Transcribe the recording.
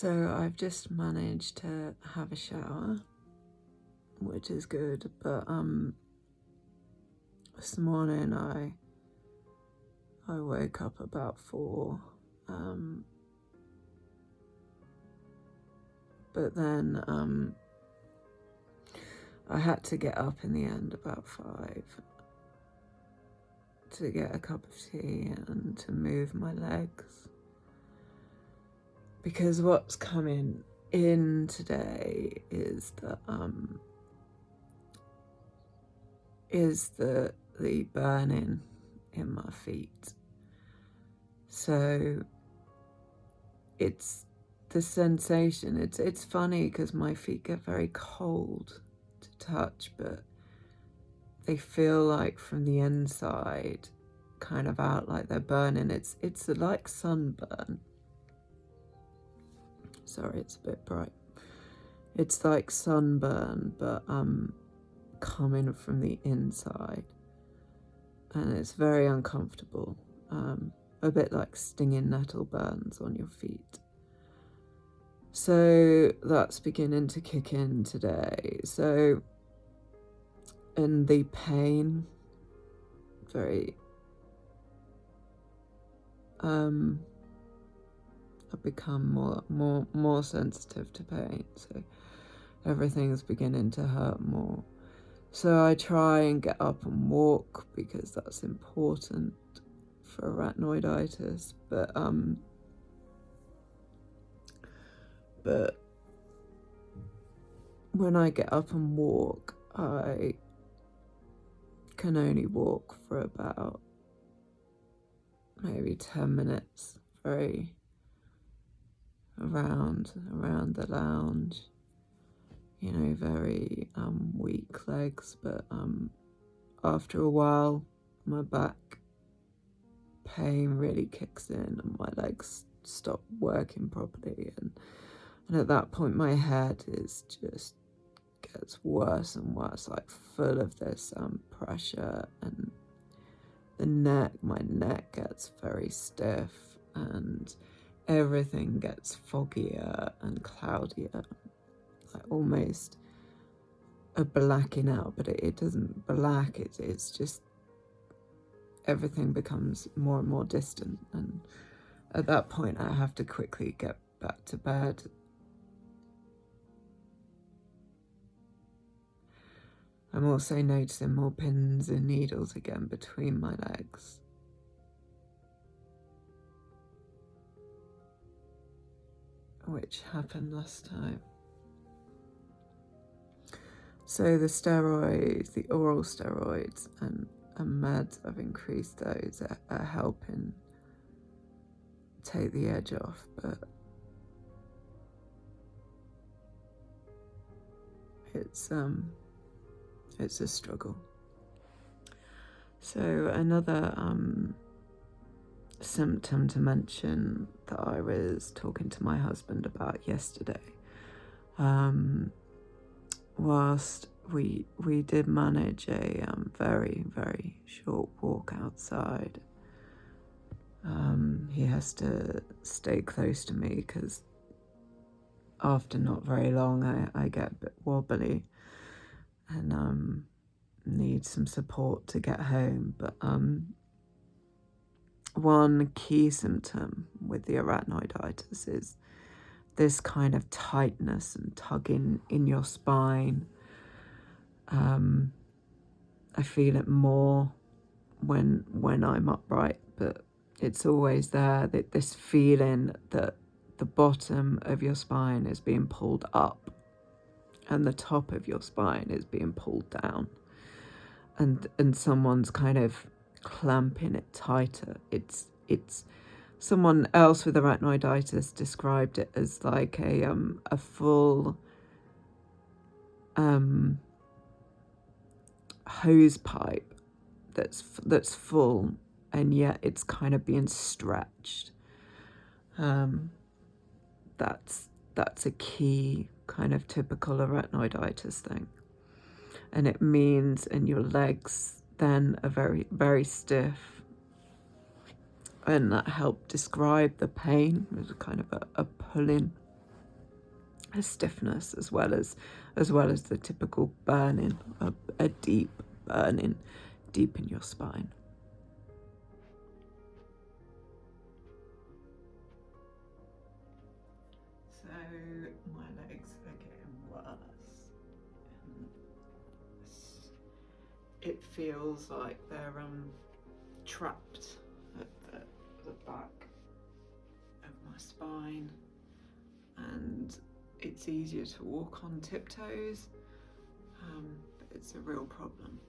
So I've just managed to have a shower, which is good, but this morning I woke up about 4, but then I had to get up in the end about 5 to get a cup of tea and to move my legs, because what's coming in today is the burning in my feet. So it's the sensation, it's funny because my feet get very cold to touch, but they feel like from the inside kind of out like they're burning. It's like sunburn. Sorry, it's a bit bright. It's like sunburn, but coming from the inside, and it's very uncomfortable. A bit like stinging nettle burns on your feet. So that's beginning to kick in today. So, and the pain, very I've become more sensitive to pain, so everything's beginning to hurt more. So I try and get up and walk because that's important for arachnoiditis, but when I get up and walk, I can only walk for about maybe 10 minutes, very around the lounge, you know, very weak legs, but after a while my back pain really kicks in and my legs stop working properly, and at that point my head is just gets worse and worse, like full of this pressure, and my neck gets very stiff and everything gets foggier and cloudier, like almost a blacking out, but it doesn't black, it's just everything becomes more and more distant, and at that point I have to quickly get back to bed. I'm also noticing more pins and needles again between my legs. Which happened last time. So the steroids, the oral steroids and meds, I've increased those, are helping take the edge off, but it's a struggle. So another symptom to mention that I was talking to my husband about yesterday, whilst we did manage a very, very short walk outside. He has to stay close to me because after not very long I get a bit wobbly and need some support to get home. But one key symptom with the arachnoiditis is this kind of tightness and tugging in your spine. I feel it more when I'm upright, but it's always there, that this feeling that the bottom of your spine is being pulled up and the top of your spine is being pulled down, and someone's kind of clamping it tighter. It's someone else with arachnoiditis described it as like a full hose pipe that's full, and yet it's kind of being stretched. That's a key kind of typical arachnoiditis thing, and it means, and your legs then are very, very stiff, and that helped describe the pain. It was kind of a pulling a stiffness, as well as the typical burning, a deep burning deep in your spine. So my legs are getting worse. It feels like they're trapped at the back of my spine, and it's easier to walk on tiptoes, but it's a real problem.